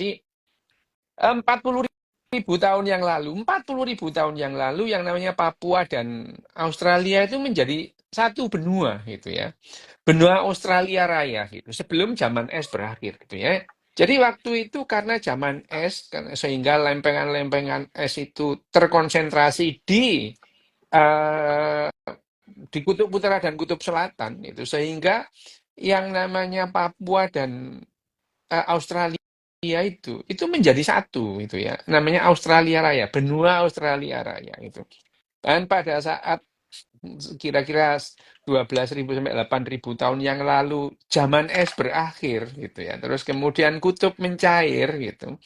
Jadi 40.000 tahun yang lalu, 40.000 tahun yang lalu yang namanya Papua dan Australia itu menjadi satu benua gitu ya. Benua Australia Raya gitu. Sebelum zaman es berakhir gitu ya. Jadi waktu itu karena zaman es sehingga lempengan-lempengan es itu terkonsentrasi eh, di kutub utara dan kutub selatan itu sehingga yang namanya Papua dan Australia itu menjadi satu itu ya namanya Australia Raya benua Australia Raya itu dan pada saat kira-kira 12.000 sampai 8.000 tahun yang lalu zaman es berakhir gitu ya terus kemudian kutub mencair gitu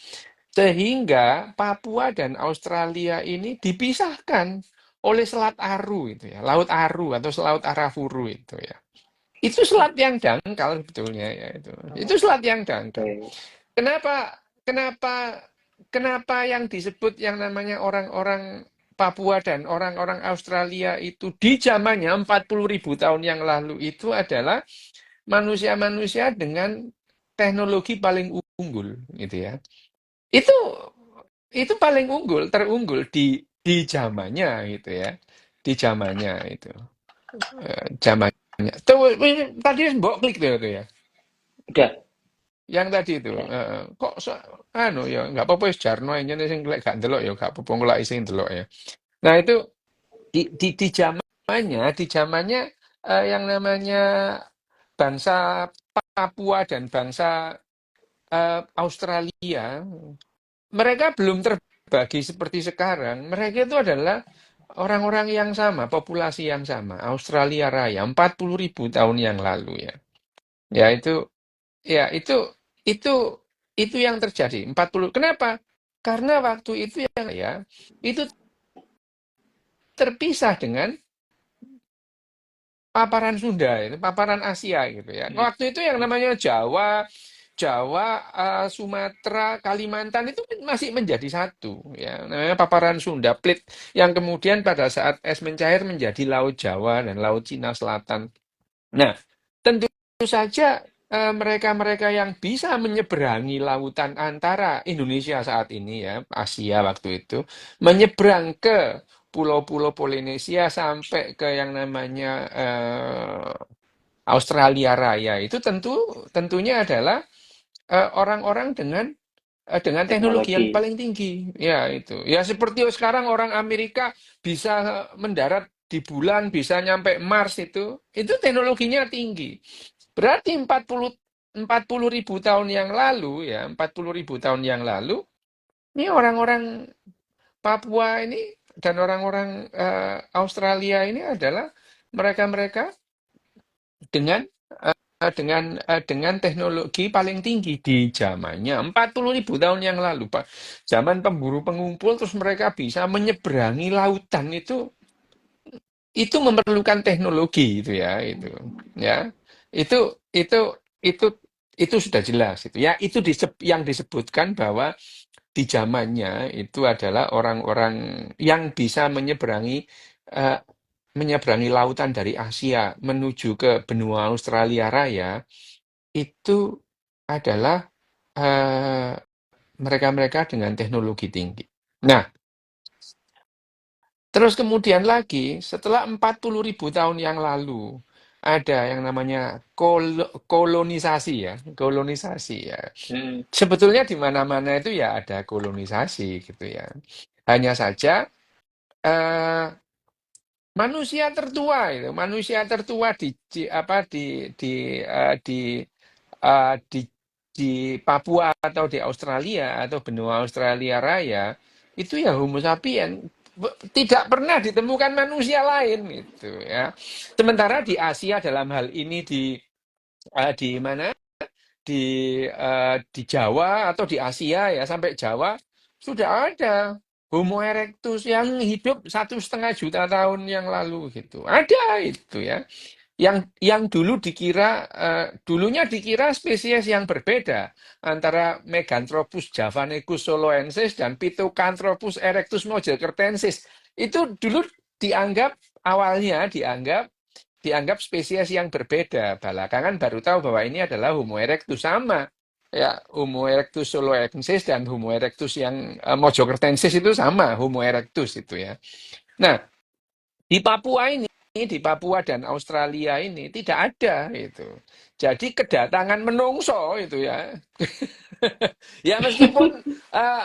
sehingga Papua dan Australia ini dipisahkan oleh Selat Aru itu ya Laut Aru atau Laut Arafuru itu ya itu selat yang dangkal sebetulnya ya itu Oh, selat yang dangkal. oke. Kenapa kenapa kenapa yang disebut yang namanya orang-orang Papua dan orang-orang Australia itu di zamannya 40.000 tahun yang lalu itu adalah manusia-manusia dengan teknologi paling unggul gitu ya. Itu itu paling terunggul di zamannya gitu ya. Di zamannya itu. Zamannya. Tuh, tadi mbok klik tuh ya. Udah. Yang tadi itu, kok anu ya nggak apa-apa wis jarno aja sing lek gak ndelok ya gak apa-apa engko lak sing ndelok ya. Nah itu di zamannya yang namanya bangsa Papua dan bangsa Australia, mereka belum terbagi seperti sekarang. Mereka itu adalah orang-orang yang sama, populasi yang sama, Australia Raya, 40.000 tahun yang lalu ya. Ya itu Ya, itu itu yang terjadi 40. Kenapa? Karena waktu itu yang ya itu terpisah dengan paparan Sunda itu, paparan Asia gitu ya. Waktu itu yang namanya Jawa, Sumatera, Kalimantan itu masih menjadi satu ya. Namanya paparan Sunda Plit yang kemudian pada saat es mencair menjadi Laut Jawa dan Laut Cina Selatan. Nah, tentu saja mereka-mereka yang bisa menyeberangi lautan antara Indonesia saat ini ya, Asia waktu itu, menyeberang ke pulau-pulau Polinesia sampai ke yang namanya Australia Raya itu tentunya adalah orang-orang dengan teknologi yang Teknologi. paling tinggi. Ya, itu. Ya seperti sekarang orang Amerika bisa mendarat di bulan, bisa nyampe Mars itu teknologinya tinggi. Berarti 40.000 tahun yang lalu ya, 40.000 tahun yang lalu, ini orang-orang Papua ini dan orang-orang Australia ini adalah mereka-mereka dengan dengan teknologi paling tinggi di zamannya 40.000 tahun yang lalu Pak. Zaman pemburu pengumpul terus mereka bisa menyeberangi lautan itu memerlukan teknologi itu ya itu ya. Itu itu itu sudah jelas itu ya itu yang disebutkan bahwa di zamannya itu adalah orang-orang yang bisa eh, menyeberangi lautan dari Asia menuju ke benua Australia Raya itu adalah eh, mereka-mereka dengan teknologi tinggi. Nah, terus kemudian lagi, setelah 40.000 tahun yang lalu, ada yang namanya kolonisasi ya, kolonisasi ya. Hmm. Sebetulnya di mana-mana itu ya ada kolonisasi gitu ya. Hanya saja eh, manusia tertua di Papua atau di Australia atau benua Australia Raya itu ya Homo sapien tidak pernah ditemukan manusia lain gitu ya. Sementara di Asia dalam hal ini di mana di Jawa atau di Asia ya sampai Jawa sudah ada Homo erectus yang hidup 1,5 juta tahun yang lalu gitu. Ada itu ya. Yang dulunya dikira spesies yang berbeda antara Meganthropus javanicus soloensis dan Pithecanthropus erectus mojacartensis. Itu dulu dianggap spesies yang berbeda. Belakangan baru tahu bahwa ini adalah Homo erectus sama. ya Homo erectus soloensis dan Homo erectus yang mojokertensis itu sama, Homo erectus itu ya. Nah, di Papua ini, di Papua dan Australia ini tidak ada itu. Jadi kedatangan menungso itu ya. Ya meskipun eh,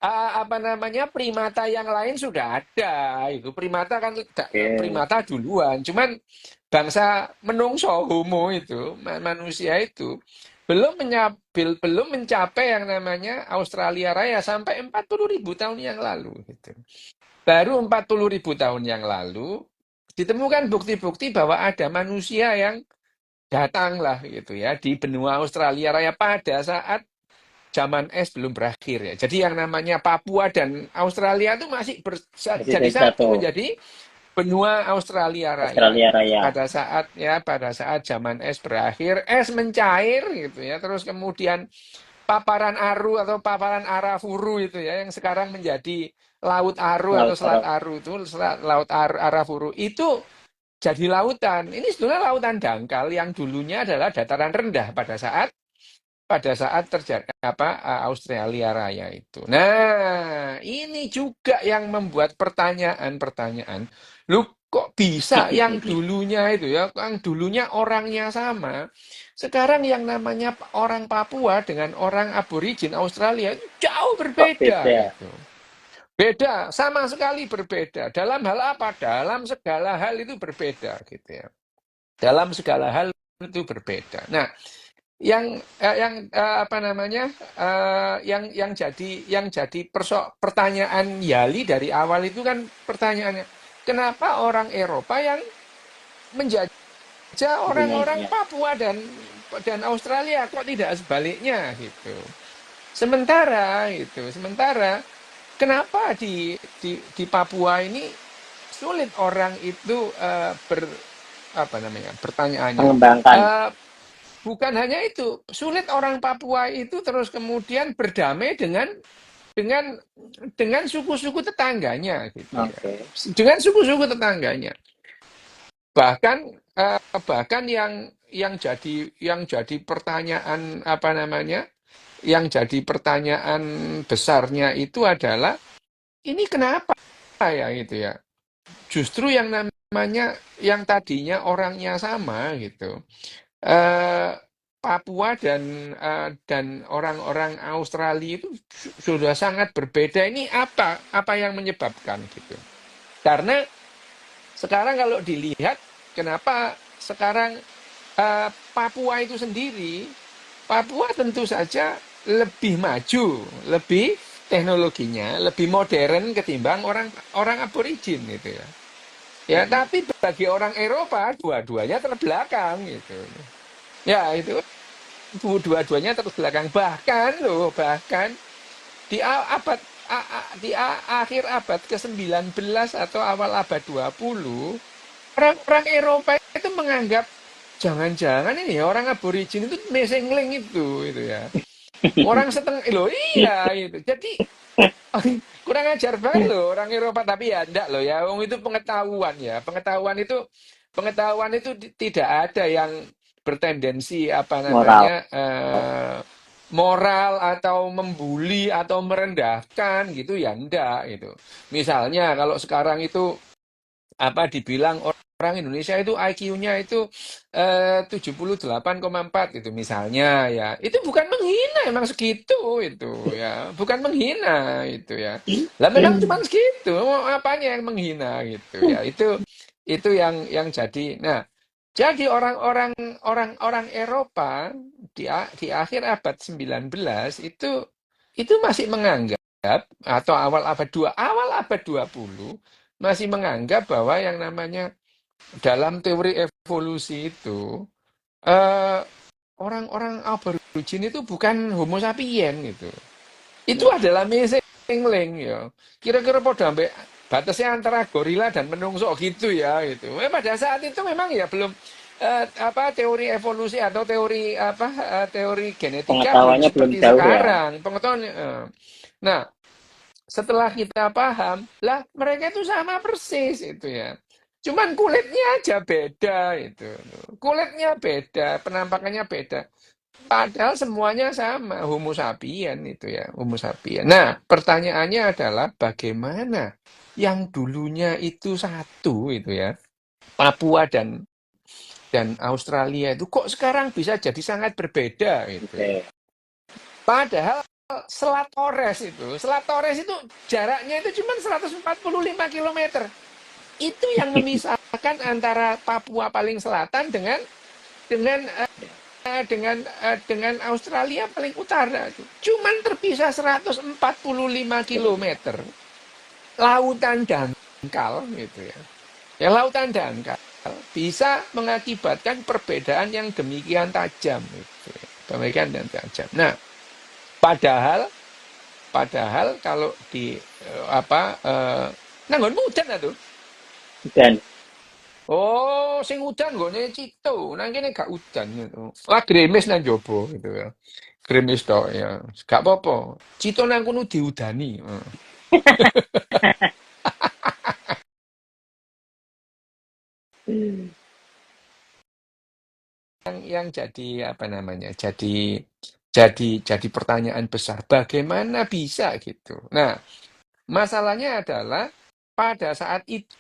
apa namanya primata yang lain sudah ada itu primata kan Oke. primata duluan cuman bangsa menungso homo itu manusia itu belum mencapai yang namanya Australia Raya sampai 40.000 tahun yang lalu gitu. Baru 40.000 tahun yang lalu ditemukan bukti-bukti bahwa ada manusia yang datanglah gitu ya di benua Australia Raya pada saat zaman es belum berakhir ya. Jadi yang namanya Papua dan Australia itu masih Masih jadi jadi satu satu. menjadi benua Australia Raya Australia gitu. Raya. Pada saat zaman es berakhir, es mencair gitu ya. Terus kemudian paparan Aru atau paparan Arafuru itu ya yang sekarang menjadi Laut Aru atau Laut Selat Arab. Aru itu Laut Arafuru itu jadi lautan. Ini sebenarnya lautan dangkal yang dulunya adalah dataran rendah pada saat terjadi Australia Raya itu. Nah, ini juga yang membuat pertanyaan-pertanyaan. Lu kok bisa yang dulunya itu ya, yang dulunya orangnya sama, sekarang yang namanya orang Papua dengan orang aborigin Australia itu jauh Kok berbeda beda? gitu. Beda, sama sekali berbeda. Dalam hal apa? Dalam segala hal itu berbeda gitu ya. Dalam segala hal itu berbeda. Nah, apa namanya yang jadi pertanyaan Yali dari awal itu kan pertanyaannya kenapa orang Eropa yang menjajah orang-orang Sebenarnya. Papua dan Australia kok tidak sebaliknya gitu. Sementara kenapa di Papua ini sulit orang itu apa namanya pertanyaannya. Mengembangkan. Eh, Bukan hanya itu, sulit orang Papua itu terus kemudian berdamai dengan dengan suku-suku tetangganya gitu ya. Oke. Dengan suku-suku tetangganya. Bahkan bahkan yang jadi pertanyaan apa namanya? Yang jadi pertanyaan besarnya itu adalah ini kenapa ya gitu ya. Justru yang namanya yang tadinya orangnya sama gitu. eh, Papua dan orang-orang Australia itu sudah sangat berbeda. Ini apa yang menyebabkan gitu? Karena sekarang kalau dilihat, kenapa sekarang Papua itu sendiri, Papua tentu saja lebih maju, lebih teknologinya, lebih modern ketimbang orang orang aborigin gitu ya. Ya, tapi bagi orang Eropa dua-duanya terbelakang gitu. Ya, itu dua-duanya terbelakang bahkan di abad akhir abad ke-19 atau awal abad 20 orang-orang Eropa itu menganggap jangan-jangan ini ya orang aborigin itu mesengling itu ya orang setengah loh iya itu jadi kurang ajar banget loh orang Eropa tapi ya enggak loh ya wong itu pengetahuan itu tidak ada yang bertendensi apa Moral. namanya moral atau membuli atau merendahkan gitu ya enggak gitu. Misalnya kalau sekarang itu apa dibilang orang Indonesia itu IQ-nya itu 78,4 gitu misalnya ya. Itu bukan menghina emang segitu itu ya. Bukan menghina itu ya. Lah memang cuma segitu, apanya yang menghina gitu ya. Itu yang jadi. Nah, jadi orang-orang Eropa di akhir abad 19 itu masih menganggap atau awal abad 20 masih menganggap bahwa yang namanya dalam teori evolusi itu eh, orang-orang aborigin itu bukan Homo sapien gitu. Itu adalah mesengleng ya. Kira-kira pada sampai batasnya antara gorila dan menungso gitu ya gitu. Pada saat itu memang ya belum apa teori evolusi atau teori genetika belum Pengetahuannya belum seperti jauh ya. sekarang. Pengetahuan. Nah, setelah kita paham, lah mereka itu sama persis itu ya. Cuman kulitnya aja beda itu. Kulitnya beda, penampakannya beda. Padahal semuanya sama, Homo sapien itu ya, Homo sapien. Nah, pertanyaannya adalah bagaimana yang dulunya itu satu itu ya, Papua dan Australia itu kok sekarang bisa jadi sangat berbeda gitu ya. Oke. Padahal Selat Torres itu jaraknya itu cuma 145 kilometer. Itu yang memisahkan antara Papua paling selatan dengan dengan Australia paling utara itu. Cuman terpisah 145 kilometer. Lautan dangkal gitu ya. Ya lautan dangkal bisa mengakibatkan perbedaan yang demikian tajam gitu ya. Demikian dan tajam. Nah, padahal padahal kalau di nanggon mudan atuh. Dan Oh, sing udan nggone Cito. Nang kene gak udan gitu. Lah gerimis nang jobo gitu ya. Gerimis tok ya. Gak apa-apa. Cito nang kono diudani. Yang jadi apa namanya? Jadi pertanyaan besar. Bagaimana bisa gitu? Nah, masalahnya adalah pada saat itu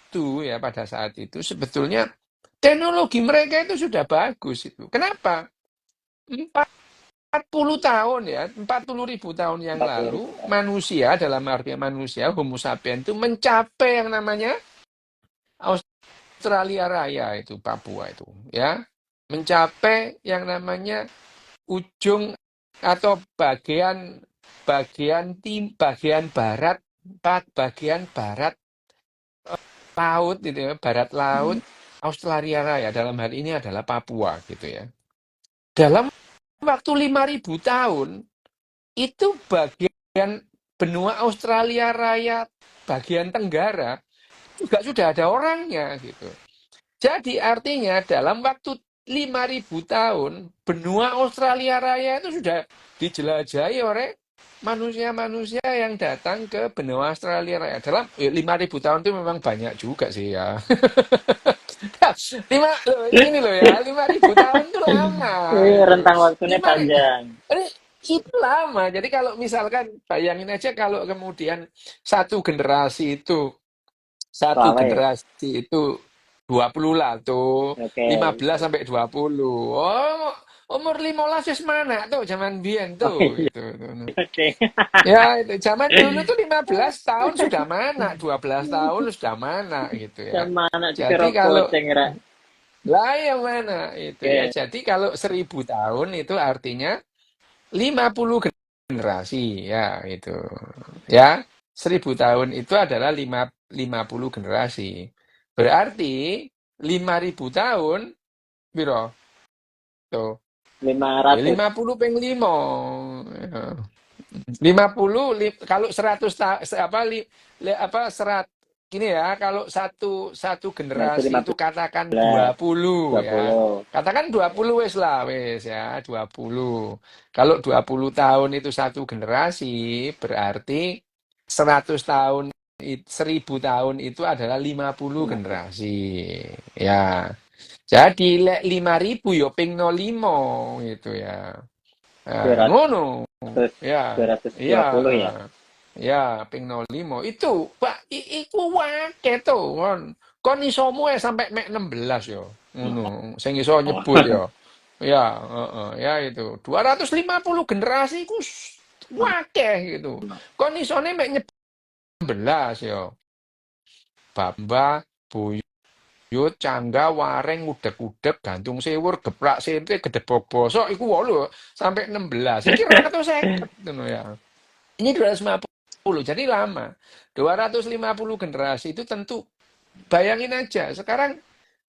sebetulnya teknologi mereka itu sudah bagus itu. Kenapa? 40 tahun ya, 40.000 tahun yang 40.000 lalu, tahun. manusia dalam arti manusia, Homo sapiens itu mencapai yang namanya Australia Raya itu, Papua itu, ya. Mencapai yang namanya ujung atau bagian barat, bagian barat laut gitu ya, barat laut Hmm. Australia Raya dalam hal ini adalah Papua gitu ya. Dalam waktu 5.000 tahun itu bagian benua Australia Raya bagian tenggara juga sudah ada orangnya gitu. Jadi artinya dalam waktu 5.000 tahun benua Australia Raya itu sudah dijelajahi oleh manusia-manusia yang datang ke benua Australia Raya. Dalam 5.000 tahun itu memang banyak juga sih ya. Gini loh ya, 5.000 tahun itu lama gitu. Rentang waktunya Lima panjang. ini itu lama. Jadi kalau misalkan bayangin aja kalau kemudian satu generasi itu satu Lama ya? generasi itu 20 lah tuh, Oke. 15 sampai 20. Oh, umur 15 wis mana tuh zaman biyen Oh tuh iya, itu. oke. Ya, itu zaman dulu tuh 15 tahun sudah mana, 12 tahun sudah mana gitu ya. Sama anak Jadi dikira kalau poceng, Ra. lah yang mana itu ya. Oke. Jadi kalau 1.000 tahun itu artinya 50 generasi ya itu. Ya, 1.000 tahun itu adalah 50 generasi. Berarti 5.000 tahun biro tuh. Ya 500. 50 peng 5. 50 kalau 100 apa serat gini ya, kalau satu satu Nah, itu generasi itu katakan 15. 20 ya. 20. Katakan 20 wes lah wes ya, 20. Kalau 20 tahun itu satu generasi, berarti 100 tahun 1.000 tahun itu adalah 50 50. generasi. Ya. Jadi lek 5.000 yo ping 05 gitu ya. Nah, 200. ngono. Ya, iya, 220 ya? ya, ping 05. Itu, Pak, iku wake to, kon. Kon iso muwe sampai mek 16 yo. Ngono, sing iso Oh. nyebut yo. Ya, heeh, ya itu. 250 generasi iku wake gitu. Kon isone mek nyebut 16 yo. Bamba, Buyut, Cangga, Wareng, Udeg-udeg, Gantung Sewur, Geprak Sente, Gedebok Bosok, iku 8 sampai 16. Iki 250 ngono ya. Ini 250, jadi lama. 250 generasi itu tentu, bayangin aja, sekarang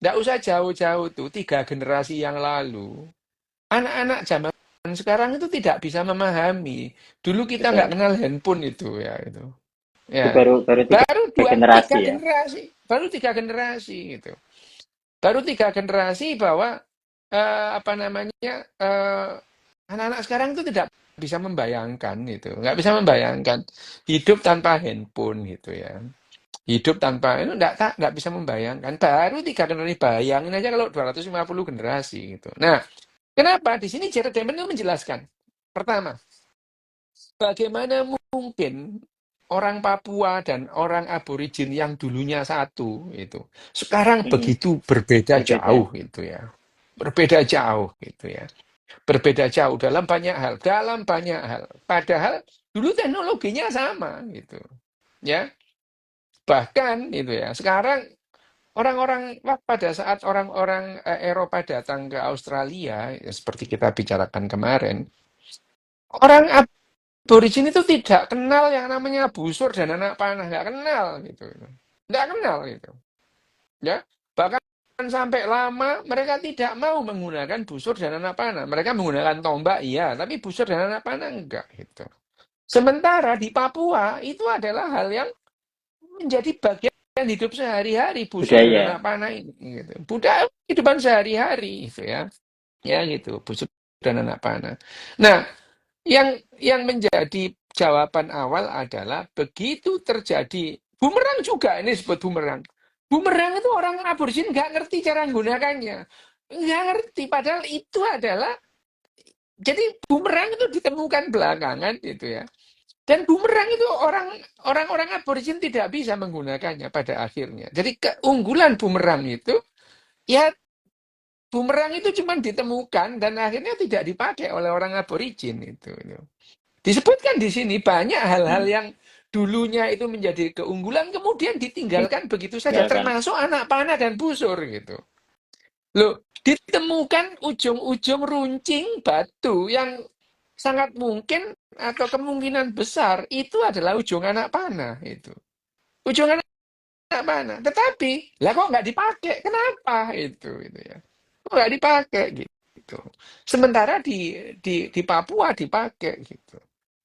nggak usah jauh-jauh tuh, 3 generasi yang lalu. Anak-anak zaman sekarang itu tidak bisa memahami. Dulu kita nggak Betul. kenal handphone itu ya itu. Itu Ya, baru baru tiga, baru tiga dua, generasi tiga ya. generasi, baru 3 generasi gitu. Baru 3 generasi bahwa apa namanya anak-anak sekarang itu tidak bisa membayangkan itu, nggak bisa membayangkan hidup tanpa handphone gitu ya. Hidup tanpa itu nggak bisa membayangkan. Baru 3 generasi, bayangin aja kalau 250 generasi gitu. Nah, Kenapa? Di sini Jared Diamond itu menjelaskan. Pertama, bagaimana mungkin orang Papua dan orang aborigin yang dulunya satu itu sekarang Mm-mm. begitu berbeda Berbeda. jauh gitu ya. Berbeda jauh gitu ya. Berbeda jauh dalam banyak hal, dalam banyak hal. Padahal dulu teknologinya sama gitu. Ya. Bahkan itu ya. Sekarang orang-orang pada saat orang-orang Eropa datang ke Australia ya, seperti kita bicarakan kemarin, orang aborigin itu tidak kenal yang namanya busur dan anak panah, nggak kenal gitu, nggak kenal gitu, ya. Bahkan sampai lama mereka tidak mau menggunakan busur dan anak panah. Mereka menggunakan tombak, iya, tapi busur dan anak panah enggak gitu. Sementara di Papua itu adalah hal yang menjadi bagian hidup sehari-hari busur dan Budaya. anak panah ini gitu. Budaya kehidupan sehari-hari gitu ya. Ya gitu, busur dan anak panah. Nah, yang menjadi jawaban awal adalah begitu terjadi bumerang juga ini disebut bumerang. Bumerang itu orang aborigin nggak ngerti cara menggunakannya. Nggak ngerti, padahal itu adalah jadi bumerang itu ditemukan belakangan gitu ya. Dan bumerang itu orang-orang aborigin tidak bisa menggunakannya pada akhirnya. Jadi keunggulan bumerang itu ya bumerang itu cuma ditemukan dan akhirnya tidak dipakai oleh orang aborigin itu. Disebutkan di sini banyak hal-hal Mm. yang dulunya itu menjadi keunggulan kemudian ditinggalkan begitu saja Tinggalkan. termasuk anak panah dan busur gitu. Loh, ditemukan ujung-ujung runcing batu yang sangat mungkin atau kemungkinan besar itu adalah ujung anak panah itu. Ujung anak panah. Tetapi, lah kok nggak dipakai? Kenapa itu ya? Kok nggak dipakai gitu. Sementara di Papua dipakai gitu.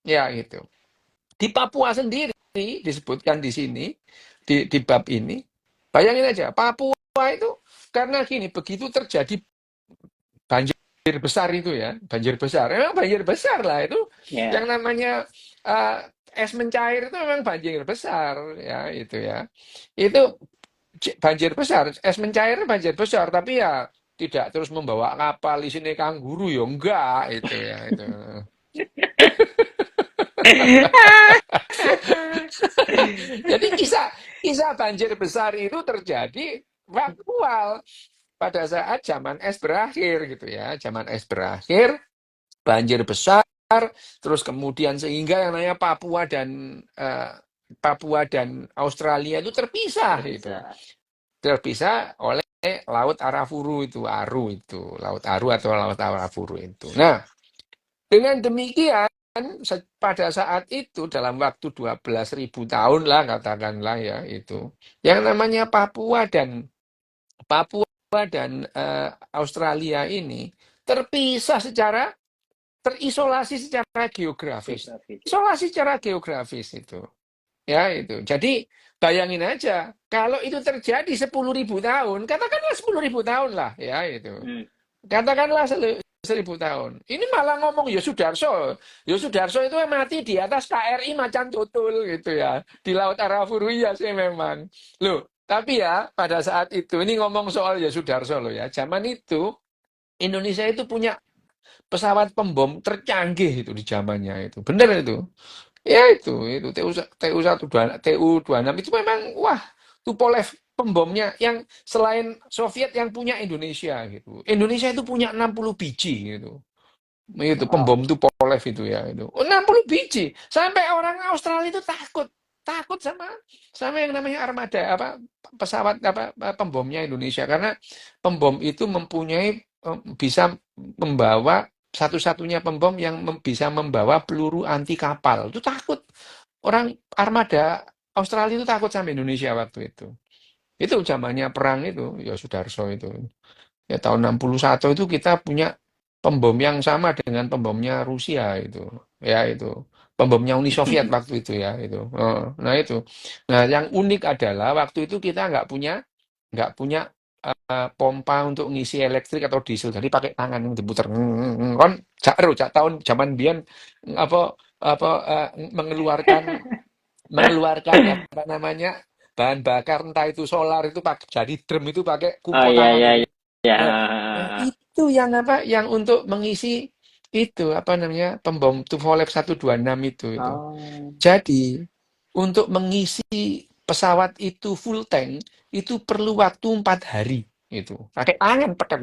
Ya gitu. Di Papua sendiri disebutkan di sini di bab ini. Bayangin aja, Papua itu karena gini, begitu terjadi banjir besar itu ya, banjir besar. Memang banjir besar lah itu yang Ya. namanya eh, es mencair itu memang banjir besar ya itu ya. Itu banjir besar, es mencair banjir besar, tapi ya tidak terus membawa kapal di sini kanguru ya enggak itu ya itu. Jadi kisah kisah banjir besar itu terjadi faktual pada saat zaman es berakhir gitu ya. Zaman es berakhir, banjir besar, terus kemudian sehingga yang namanya Papua dan Australia itu terpisah itu. Terpisah. Terpisah oleh Laut Arafuru itu, Aru itu, Laut Aru atau Laut Arafuru itu. Nah, dengan demikian pada saat itu dalam waktu 12.000 tahun lah katakanlah ya itu yang namanya Papua dan Australia ini terpisah terisolasi secara geografis. Geografis. Ya. Isolasi secara geografis itu. Ya itu. Jadi bayangin aja kalau itu terjadi 10.000 tahun, katakanlah 10.000 tahun lah ya itu. Mm. Katakanlah 1.000 tahun. Ini malah ngomong Yosudarso. Yosudarso itu mati di atas KRI Macan Tutul gitu ya. Di Laut Arafuru ya sih memang. Loh, tapi ya pada saat itu, ini ngomong soal Yosudarso loh ya. Zaman itu Indonesia itu punya pesawat pembom tercanggih itu di zamannya itu. Bener itu. Ya itu TU-26 itu memang wah, Tupolev pembomnya yang selain Soviet yang punya Indonesia gitu. Indonesia itu punya 60 biji gitu. Itu Wow. pembom Tupolev itu ya itu. 60 biji. Sampai orang Australia itu takut. Takut sama yang namanya armada apa pesawat apa pembomnya Indonesia karena pembom itu mempunyai bisa membawa satu-satunya pembom yang bisa membawa peluru anti kapal. Itu takut. Orang armada Australia itu takut sama Indonesia waktu itu. Itu zamannya perang itu, ya Sudarso itu. Ya tahun 61 itu kita punya pembom yang sama dengan pembomnya Rusia itu. Ya itu. Pembomnya Uni Soviet waktu itu ya itu. Nah itu. Nah yang unik adalah waktu itu kita nggak punya pompa untuk ngisi elektrik atau diesel. Jadi pakai tangan yang diputer. Kon cak tahun zaman biyen apa mengeluarkan mengeluarkan apa namanya bahan bakar entah itu solar itu pakai jadi drum itu pakai Oh kumpul iya tangan iya itu. iya. Nah, nah, Ya. itu yang apa? Yang untuk mengisi itu apa namanya? Pembom Tupolev 126 itu. Oh. Jadi untuk mengisi pesawat itu full tank itu perlu waktu 4 hari itu. Pakai tangan pakai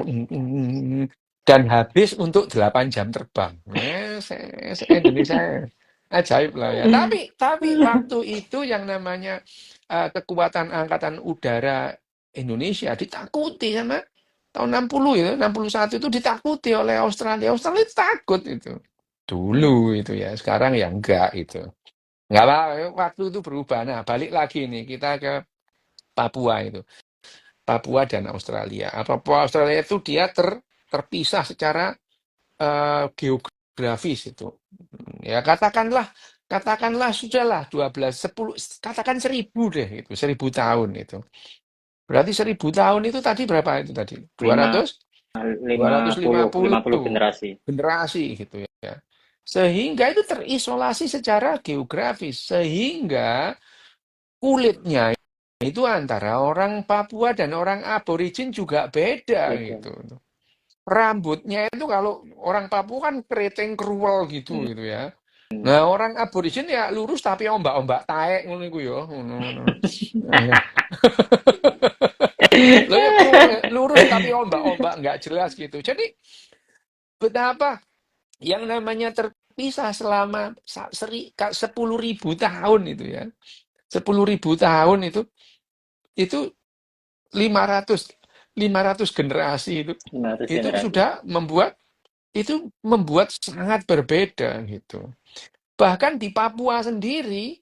dan habis untuk 8 jam terbang. Indonesia ajaib lah ya. Tapi waktu itu yang namanya kekuatan angkatan udara Indonesia ditakuti sama tahun 60 itu, 61 itu ditakuti oleh Australia. Australia itu takut itu. Hmm. Dulu itu ya, sekarang ya enggak itu. Enggak apa, waktu itu berubah. Nah, balik lagi nih kita ke Papua itu. Papua dan Australia. Papua Australia itu dia terpisah secara geografis itu. Ya katakanlah sudahlah 12 10 katakan 1000 deh itu, 1000 tahun itu. Berarti 1000 tahun itu tadi berapa itu tadi? lima 200 lima lima puluh 250 generasi. generasi gitu ya. Sehingga itu terisolasi secara geografis sehingga kulitnya itu antara orang Papua dan orang aborigin juga beda Beda. gitu. Rambutnya itu kalau orang Papua kan keriting kruwel gitu Hmm. gitu ya. Nah, orang aborigin ya lurus tapi ombak-ombak taek ngono iku ya, ngono ngono. Nah, ya. Loh ya kruwel ya, lurus tapi ombak-ombak nggak jelas gitu. Jadi betapa yang namanya terpisah selama 10.000 tahun itu ya. 10.000 tahun itu 500 500 generasi Nah, terus itu generasi. sudah membuat sangat berbeda gitu. Bahkan di Papua sendiri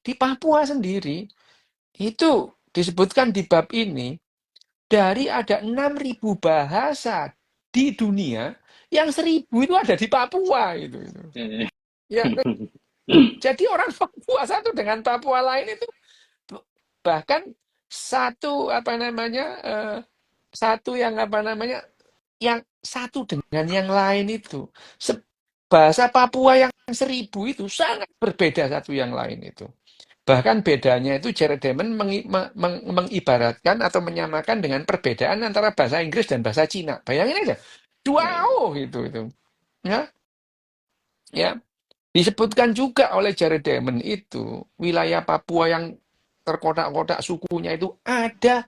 itu disebutkan di bab ini dari ada 6.000 bahasa di dunia yang 1.000 itu ada di Papua itu. Hmm. Ya, jadi orang Papua satu dengan Papua lain itu bahkan satu apa namanya satu yang apa namanya yang satu dengan yang lain itu bahasa Papua yang 1.000 itu sangat berbeda satu yang lain itu. Bahkan bedanya itu Jared Diamond mengibaratkan atau menyamakan dengan perbedaan antara bahasa Inggris dan bahasa Cina. Bayangin aja, wow itu. Ya, ya. Disebutkan juga oleh Jared Diamond itu wilayah Papua yang terkotak-kotak sukunya itu ada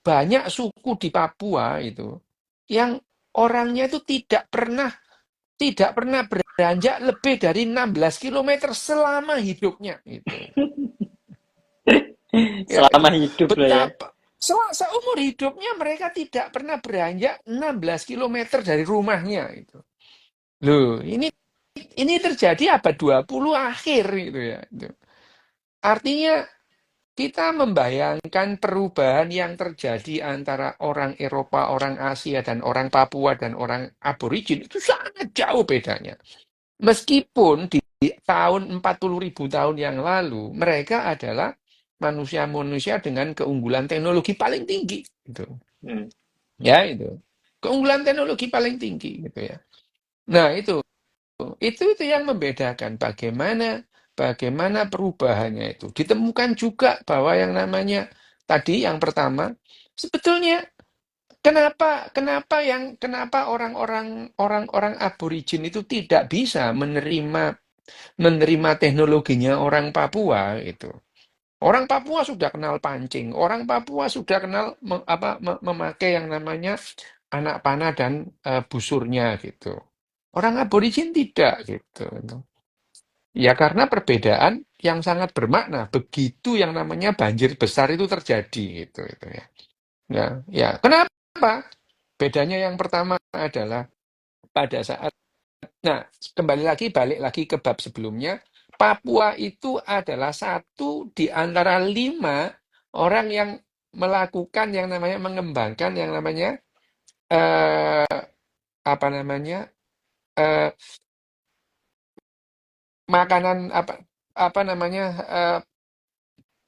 banyak suku di Papua itu yang orangnya itu tidak pernah beranjak lebih dari 16 kilometer selama hidupnya itu. Ya, Selama itu hidup lah ya. betapa seumur hidupnya mereka tidak pernah beranjak 16 kilometer dari rumahnya itu. Loh, ini terjadi abad 20 akhir gitu ya. Itu. Artinya kita membayangkan perubahan yang terjadi antara orang Eropa, orang Asia, dan orang Papua, dan orang aborigin itu sangat jauh bedanya. Meskipun di tahun 40.000 tahun yang lalu, mereka adalah manusia-manusia dengan keunggulan teknologi paling tinggi. Gitu. Hmm. Ya, itu. Keunggulan teknologi paling tinggi. Gitu ya. Nah, itu yang membedakan bagaimana perubahannya itu. Ditemukan juga bahwa yang namanya tadi yang pertama sebetulnya kenapa orang-orang aborigin itu tidak bisa menerima teknologinya orang Papua itu. Orang Papua sudah kenal pancing, orang Papua sudah kenal memakai yang namanya anak panah dan busurnya gitu. Orang aborigin tidak gitu. Ya karena perbedaan yang sangat bermakna. Begitu yang namanya banjir besar itu terjadi gitu ya. Ya. Kenapa? Bedanya yang pertama adalah pada saat nah, balik lagi ke bab sebelumnya, Papua itu adalah satu di antara 5 orang yang melakukan yang namanya mengembangkan yang namanya eh, apa namanya eh, makanan apa namanya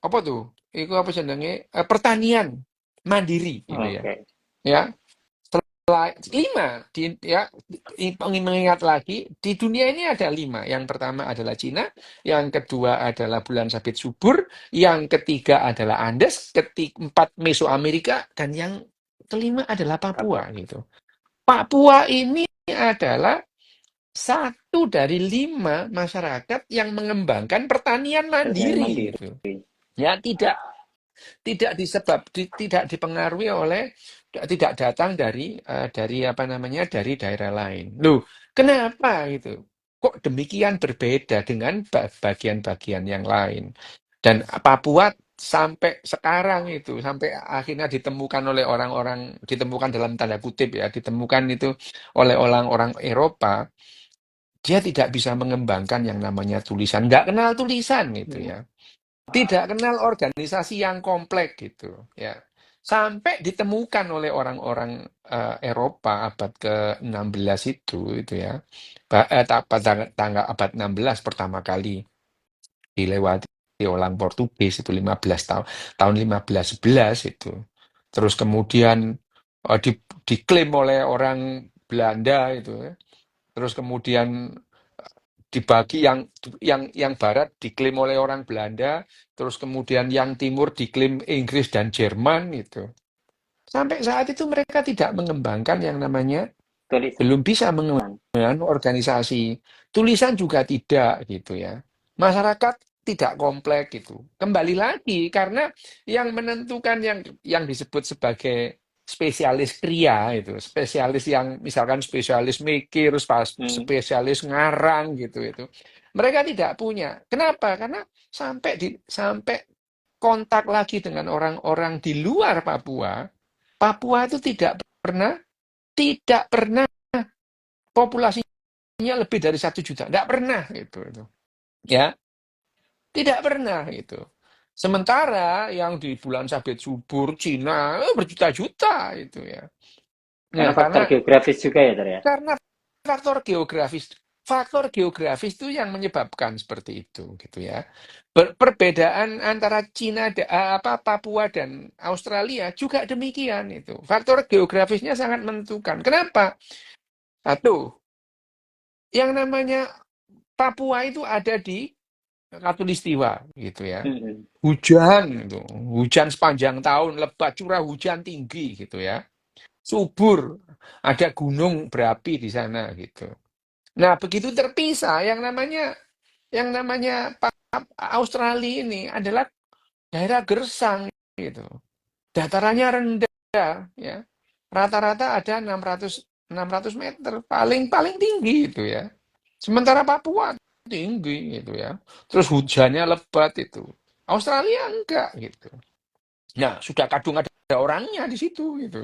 apa tuh? Itu apa jenenge? Pertanian mandiri gitu ya. Oke. Ya, 5 ingin mengingat lagi di dunia ini ada 5. Yang pertama adalah Cina, yang kedua adalah bulan sabit subur, yang ketiga adalah Andes, keempat Mesoamerika, dan yang kelima adalah Apa? Papua gitu. Papua ini adalah satu dari 5 masyarakat yang mengembangkan pertanian Pertanian mandiri mandiri. gitu. Ya tidak dipengaruhi oleh tidak datang dari apa namanya dari daerah lain. Loh, kenapa gitu? Kok demikian berbeda dengan bagian-bagian yang lain? Dan Papua sampai sekarang itu sampai akhirnya ditemukan oleh orang-orang ditemukan dalam tanda kutip ya ditemukan itu oleh orang-orang Eropa dia tidak bisa mengembangkan yang namanya tulisan nggak kenal tulisan gitu Hmm. ya tidak kenal organisasi yang kompleks gitu ya. Sampai ditemukan oleh orang-orang Eropa abad ke-16 itu ya. Pada tanggal abad 16 pertama kali dilewati orang Portugis itu 15 tahun 1511 itu. Terus kemudian diklaim oleh orang Belanda itu ya. Terus kemudian dibagi yang barat diklaim oleh orang Belanda, terus kemudian yang timur diklaim Inggris dan Jerman itu. Sampai saat itu mereka tidak mengembangkan yang namanya Tulisan. belum bisa mengembangkan organisasi. Tulisan juga tidak gitu ya. Masyarakat tidak kompleks gitu. Kembali lagi karena yang menentukan yang disebut sebagai spesialis kria itu, spesialis yang misalkan spesialis mikir, Hmm. spesialis ngarang gitu itu. Mereka tidak punya. Kenapa? Karena sampai kontak lagi dengan orang-orang di luar Papua, Papua itu tidak pernah populasinya lebih dari 1 juta. Nggak pernah gitu. Ya, tidak pernah gitu. Sementara yang di bulan sabit subur Cina berjuta-juta itu ya. Karena Nah, faktor geografis juga ya, Ter ya. karena faktor geografis itu yang menyebabkan seperti itu gitu ya. Perbedaan antara Papua dan Australia juga demikian itu. Faktor geografisnya sangat menentukan. Kenapa? Satu, yang namanya Papua itu ada di Katulistiwa gitu ya. Hmm. Hujan itu, hujan sepanjang tahun, lebat, curah hujan tinggi gitu ya. Subur, ada gunung berapi di sana gitu. Nah, begitu terpisah yang namanya Australia ini adalah daerah gersang gitu. Datarannya rendah ya. Rata-rata ada 600 meter paling paling tinggi itu ya. Sementara Papua tinggi gitu ya. Terus hujannya lebat itu. Australia enggak gitu. Nah, sudah kadung ada orangnya di situ gitu.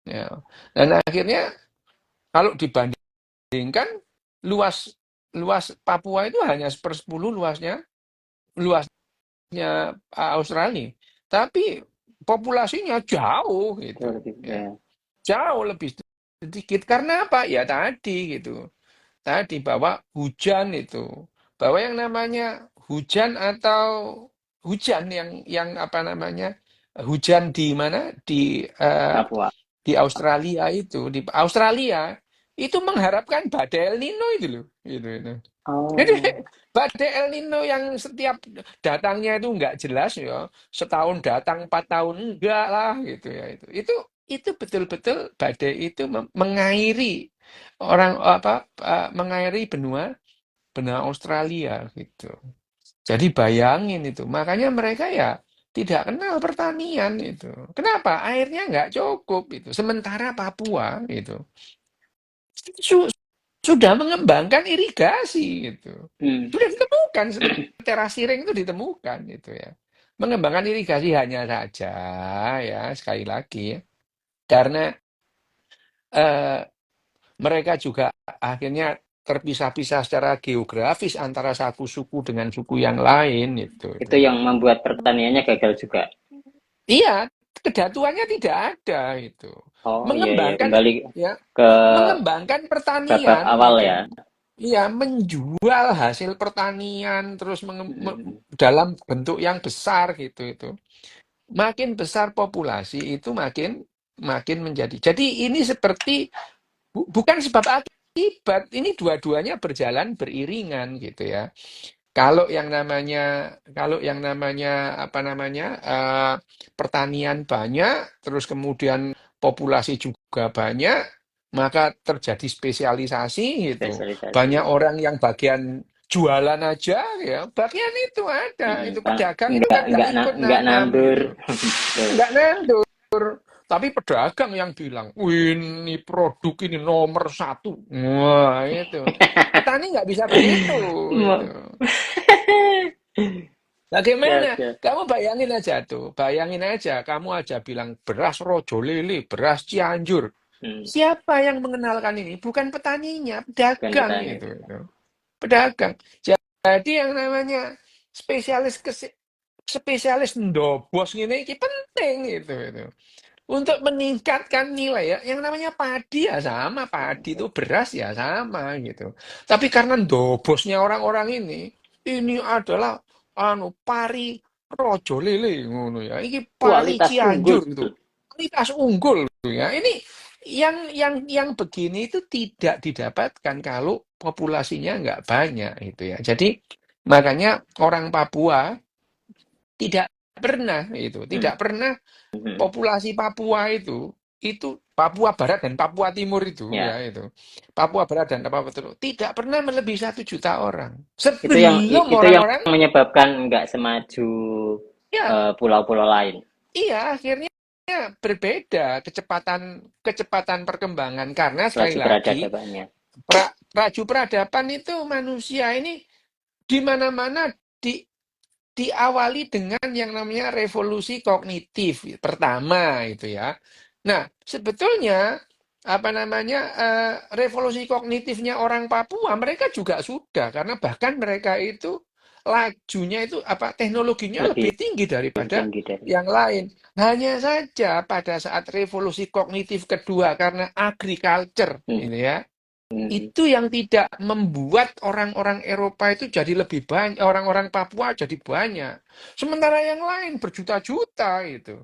Ya. Dan akhirnya kalau dibandingkan luas luas Papua itu hanya 1/10 luasnya Australia. Tapi populasinya jauh gitu Jauh lebih, ya. ya. Jauh lebih sedikit karena apa? Ya tadi gitu. Tadi bahwa hujan itu, bahwa yang namanya hujan atau hujan yang apa namanya? Hujan di mana? Papua. Di Australia itu, di Australia itu mengharapkan badai El Nino itu loh, gitu. Jadi Oh, badai El Nino yang setiap datangnya itu nggak jelas ya, setahun datang 4 tahun enggak lah gitu ya itu betul-betul badai itu mengairi mengairi benua benua Australia gitu. Jadi bayangin itu, makanya mereka ya tidak kenal pertanian itu. Kenapa? Airnya nggak cukup itu. Sementara Papua itu su- sudah mengembangkan irigasi gitu. hmm. Sudah ditemukan terasiring itu ditemukan gitu ya. Mengembangkan irigasi hanya saja ya sekali lagi ya, karena eh, mereka juga akhirnya terpisah-pisah secara geografis antara satu suku dengan suku yang lain itu. Itu yang membuat pertaniannya gagal juga. Iya, kedatuannya tidak ada itu. Oh iya iya, Mengembangkan kembali ya, ke mengembangkan babak pertanian awal itu. ya. Iya, menjual hasil pertanian terus Hmm. dalam bentuk yang besar gitu itu. Makin besar populasi itu makin makin menjadi. Jadi ini seperti bukan sebab akibat, ini dua-duanya berjalan beriringan gitu ya. Kalau yang namanya apa namanya pertanian banyak, terus kemudian populasi juga banyak, maka terjadi spesialisasi gitu. Spesialisasi. Banyak orang yang bagian jualan aja ya, bagian itu ada. Itu Kan pedagang itu kan nggak ikut nggak nanam nandur. gitu. Betul. Nggak nandur. Tapi pedagang yang bilang, "Wih, ini produk ini nomor satu." Wah, itu. Petani nggak bisa begitu. Itu. Mo- Siap, Bagaimana? siap. Kamu bayangin aja tuh. Bayangin aja, kamu aja bilang beras Rojo Lele, beras Cianjur. Hmm, Siapa yang mengenalkan ini? Bukan petaninya, bukan pedagang petani. itu. Pedagang. Jadi yang namanya spesialis spesialis ndobos ini penting itu. Untuk meningkatkan nilai ya, yang namanya padi ya sama, padi itu beras ya sama gitu. Tapi karena ndobosnya orang-orang ini adalah pari rojo lele ngono ya. Ini pari Kualitas unggul. Cianjur gitu. Kualitas unggul gitu ya. Ini yang begini itu tidak didapatkan kalau populasinya nggak banyak itu ya. Jadi makanya orang Papua Hmm, tidak pernah hmm. populasi Papua itu Papua Barat dan Papua Timur itu ya Ya, itu. Papua Barat dan Papua Timur tidak pernah melebihi 1 juta orang. itu Sebelum yang orang-orang menyebabkan nggak semaju ya pulau-pulau lain. iya akhirnya berbeda kecepatan perkembangan karena sekali Laju lagi peradabannya. raju peradaban itu manusia ini di mana-mana di diawali dengan yang namanya revolusi kognitif pertama itu ya. Nah, sebetulnya apa namanya revolusi kognitifnya orang Papua mereka juga sudah karena bahkan mereka itu lajunya itu apa teknologinya Lebih lebih tinggi daripada tinggi dari. yang lain. Hanya saja pada saat revolusi kognitif kedua karena agriculture Hmm, ini ya hmm. itu yang tidak membuat orang-orang Eropa itu jadi lebih banyak, orang-orang Papua jadi banyak. Sementara yang lain berjuta-juta itu,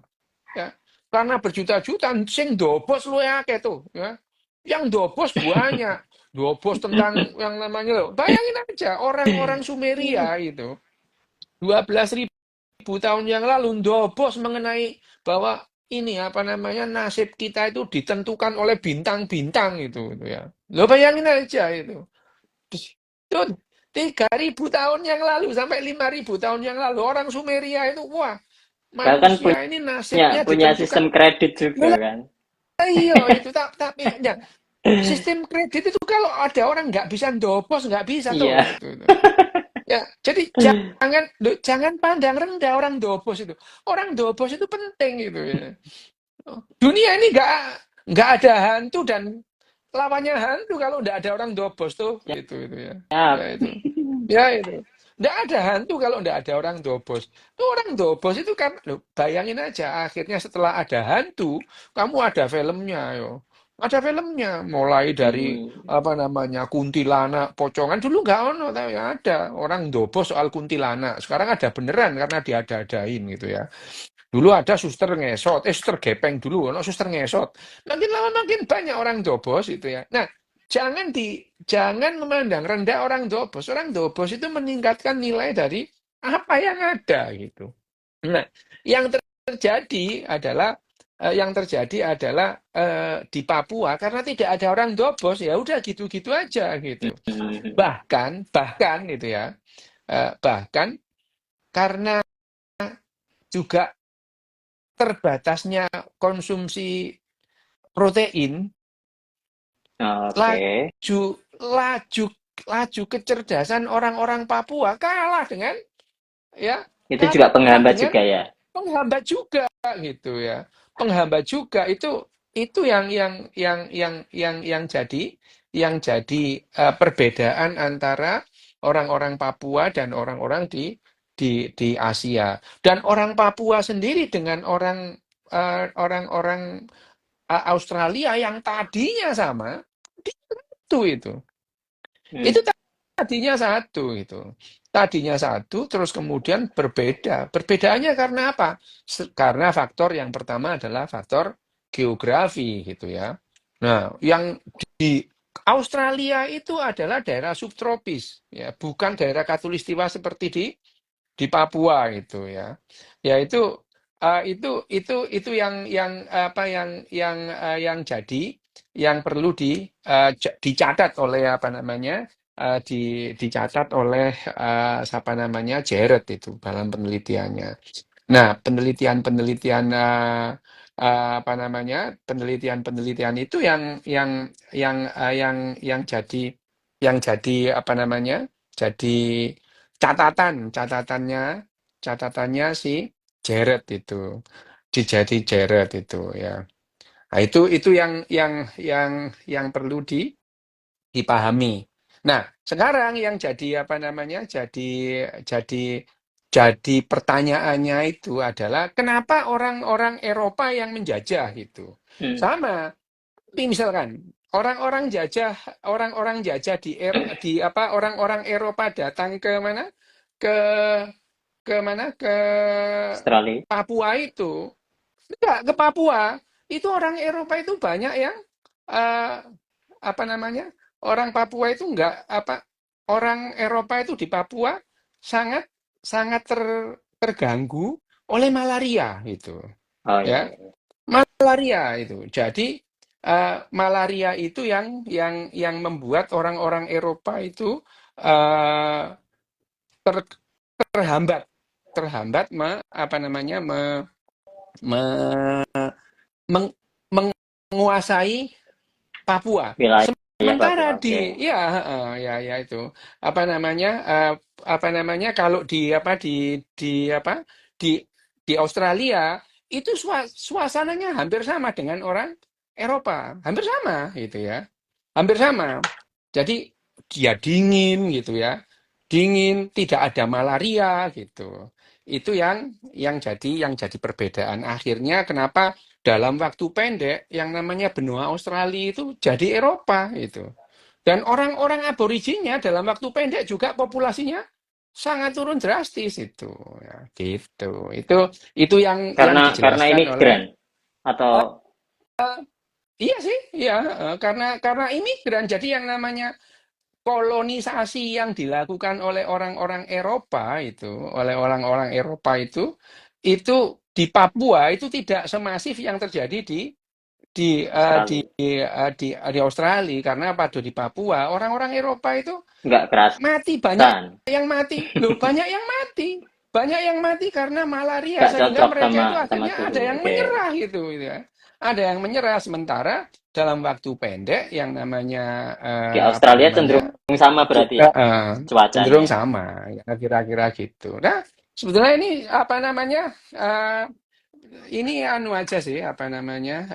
ya. Karena berjuta-juta sing dobos lu ya tuh, ya. Yang dobos banyak. Dobos tentang yang namanya loh. Bayangin aja orang-orang Sumeria itu 12.000 tahun yang lalu dobos mengenai bahwa ini apa namanya nasib kita itu ditentukan oleh bintang-bintang itu ya. Lo bayangin aja itu. Itu 3.000 tahun yang lalu sampai 5.000 tahun yang lalu orang Sumeria itu wah Bahkan manusia ini punya nasibnya punya ditentukan. sistem kredit juga Lah, kan. iya itu tapi ya, sistem kredit itu kalau ada orang nggak bisa ndopos nggak bisa tuh Iya. itu. Ya, jadi jangan pandang rendah orang dobos itu. Orang dobos itu penting gitu ya. Dunia ini nggak ada hantu dan lawannya hantu kalau nggak ada orang dobos tuh itu ya. Ya Siap. itu. Ya itu. Nggak ada hantu kalau nggak ada orang dobos. Tuh orang dobos itu kan, loh, bayangin aja akhirnya setelah ada hantu, kamu ada filmnya yo. Ada filmnya, mulai dari Hmm. apa namanya kuntilanak, pocongan dulu nggak ono, tapi ada orang dobos soal kuntilanak. Sekarang ada beneran karena diada-adain gitu ya. Dulu ada suster ngesot, suster gepeng dulu, ono suster ngesot. Makin lama makin banyak orang dobos itu ya. Nah, jangan memandang rendah orang dobos. Orang dobos itu meningkatkan nilai dari apa yang ada gitu. Nah, yang terjadi adalah di Papua karena tidak ada orang dobos ya udah gitu-gitu aja gitu. Hmm. Bahkan itu ya, bahkan karena juga terbatasnya konsumsi protein, Oke. laju laju laju kecerdasan orang-orang Papua ya Itu juga kalah penghambat dengan juga ya. penghambat juga gitu ya. Penghambat juga itu yang jadi perbedaan antara orang-orang Papua dan orang-orang di Asia. Dan orang Papua sendiri dengan orang-orang Australia yang tadinya sama, itu. Hmm. Itu tadinya satu itu. Tadinya satu, terus kemudian berbeda. Perbedaannya karena apa? Karena faktor yang pertama adalah faktor geografi gitu ya. Nah, yang di Australia itu adalah daerah subtropis, ya, bukan daerah khatulistiwa seperti di Papua itu ya. Ya itu itu yang apa yang jadi yang perlu dicatat oleh apa namanya dicatat oleh siapa namanya Jared itu dalam penelitiannya. Nah, penelitian-penelitian apa namanya penelitian-penelitian itu yang jadi apa namanya jadi catatannya si Jared itu dijadi Jared itu ya. Nah, itu yang perlu dipahami. Nah, sekarang yang jadi apa namanya? Jadi jadi pertanyaannya itu adalah kenapa orang-orang Eropa yang menjajah gitu. Hmm. Sama, tapi misalkan orang-orang jajah di apa orang-orang Eropa datang ke mana? Ke ke mana? Ke Australia. Papua itu. Enggak, ke Papua. Itu orang Eropa itu banyak yang eh, apa namanya? Orang Papua itu enggak apa orang Eropa itu di Papua sangat sangat terganggu oleh malaria itu, Oh iya, ya. iya. Malaria itu. Jadi malaria itu yang membuat orang-orang Eropa itu eh, ter- terhambat terhambat apa namanya me- meng- menguasai Papua. Wilayah Papua. Sementara Oke. ya itu apa namanya kalau di di Australia itu suasananya hampir sama dengan orang Eropa, hampir sama gitu ya, hampir sama. Jadi dia dingin gitu ya, dingin, tidak ada malaria gitu. Itu yang jadi perbedaan. Akhirnya kenapa dalam waktu pendek yang namanya benua Australia itu jadi Eropa itu. Dan orang-orang aborigenya dalam waktu pendek juga populasinya sangat turun drastis itu ya, gitu. Itu yang Karena dijelaskan oleh imigran atau iya sih, iya, karena imigran. Jadi yang namanya kolonisasi yang dilakukan oleh orang-orang Eropa itu di Papua itu tidak semasif yang terjadi Australia? di Australia karena pada di Papua orang-orang Eropa itu Nggak mati, banyak kerasan. yang mati loh, banyak yang mati karena malaria Nggak sehingga cocok mereka sama itu sama akhirnya ada suhu. yang Oke. menyerah gitu ya, ada yang menyerah sementara dalam waktu pendek yang namanya Di apa Australia cenderung namanya sama berarti ya cenderung cuacanya. sama ya, kira-kira gitu. Nah, sebetulnya ini apa namanya ini anu aja sih apa namanya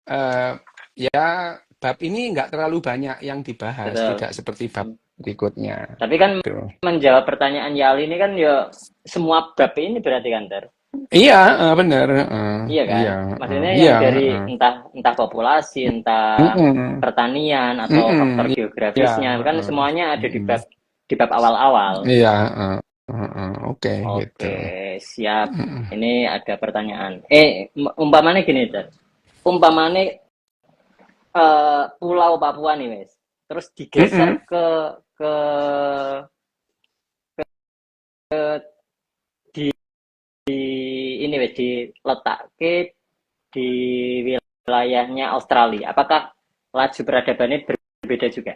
eh, ya bab ini nggak terlalu banyak yang dibahas, Betul. tidak seperti bab berikutnya. Tapi kan Tuh. menjawab pertanyaan Yali ini kan ya semua bab ini berarti kan Ter? Iya, benar. Iya kan? Iya, Maksudnya iya. yang dari entah entah populasi, entah Mm-mm, pertanian atau faktor mm-mm, iya, geografisnya kan semuanya ada mm-mm, di bab awal-awal. iya, oke gitu. Oke, siap. Mm-mm, Ini ada pertanyaan. Umpamanya gini, Ter. Umpamanya Pulau Papua nih, Wes. Terus digeser mm-mm, ke di ini wes diletakke di wilayahnya Australia. Apakah laju peradabannya berbeda juga?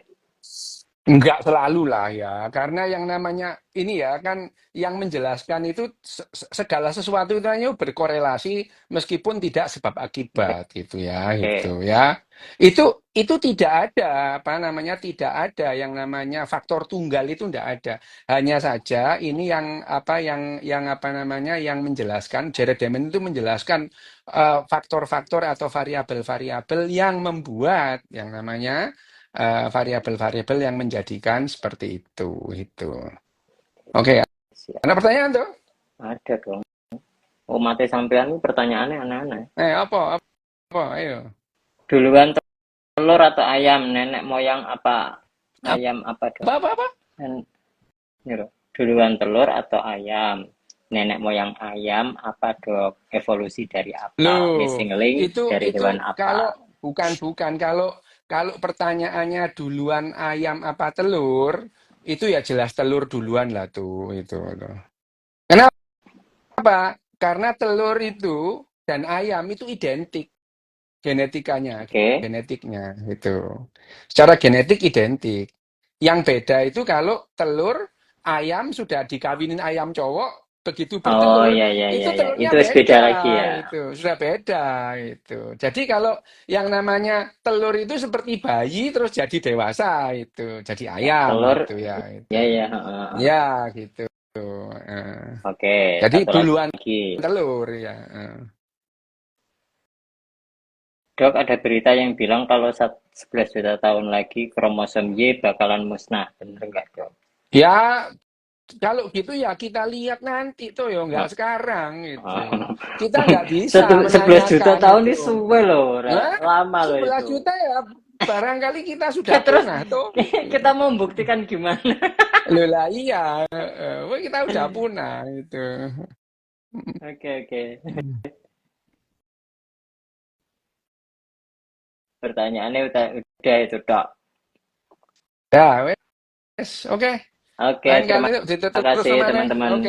Enggak selalu lah ya, karena yang namanya ini ya kan yang menjelaskan itu segala sesuatu itu hanya berkorelasi meskipun tidak sebab Oke. akibat gitu ya, itu ya. Itu tidak ada apa namanya tidak ada yang namanya faktor tunggal itu tidak ada. Hanya saja ini yang apa namanya yang menjelaskan Jared Diamond itu menjelaskan faktor-faktor atau variabel-variabel yang membuat yang namanya variabel-variabel yang menjadikan seperti itu. Oke, Siap. ada pertanyaan tuh? Ada dong. Oh, mati sampean ini pertanyaannya aneh-aneh. Apa? Ayo. Duluan telur atau ayam? Nenek moyang apa? Ayam apa dong? Apa? Ini loh. Duluan telur atau ayam? Nenek moyang ayam apa dok? Evolusi dari apa? Loh, Missing link dari itu hewan apa? kalau bukan kalau pertanyaannya duluan ayam apa telur, itu ya jelas telur duluan lah tuh itu. Tuh. Kenapa? Karena telur itu dan ayam itu identik. genetikanya, Oke. genetiknya itu. Secara genetik identik. Yang beda itu kalau telur ayam sudah dikawinin ayam cowok, begitu Oh bertelur ya ya itu ya ya. telurnya Itu wis beda beda, lagi ya. itu sudah beda itu. Jadi kalau yang namanya telur itu seperti bayi terus jadi dewasa itu, jadi Ya, ayam telur gitu ya ya itu. ya. Heeh, heeh. Ya gitu. Eh, Oke, Jadi satu duluan lagi. telur ya. Dok, ada berita yang bilang kalau 11 juta tahun lagi kromosom Y bakalan musnah. Bener nggak, Dok? Ya kalau gitu ya kita lihat nanti tuh ya nggak Oh, sekarang gitu. oh. Kita nggak bisa 11 juta menanyakan tahun itu. ini suwe loh, Nah, lama loh 11 itu. juta ya barangkali kita sudah Terus punah tuh. kita mau membuktikan gimana? Loh lah iya, wah, kita udah punah itu. Oke, oke. Pertanyaannya udah itu, Dok. Ya, wes, oke. Oke, Lain terima kali yuk ditutup terus kasih mana? teman-teman. Oke.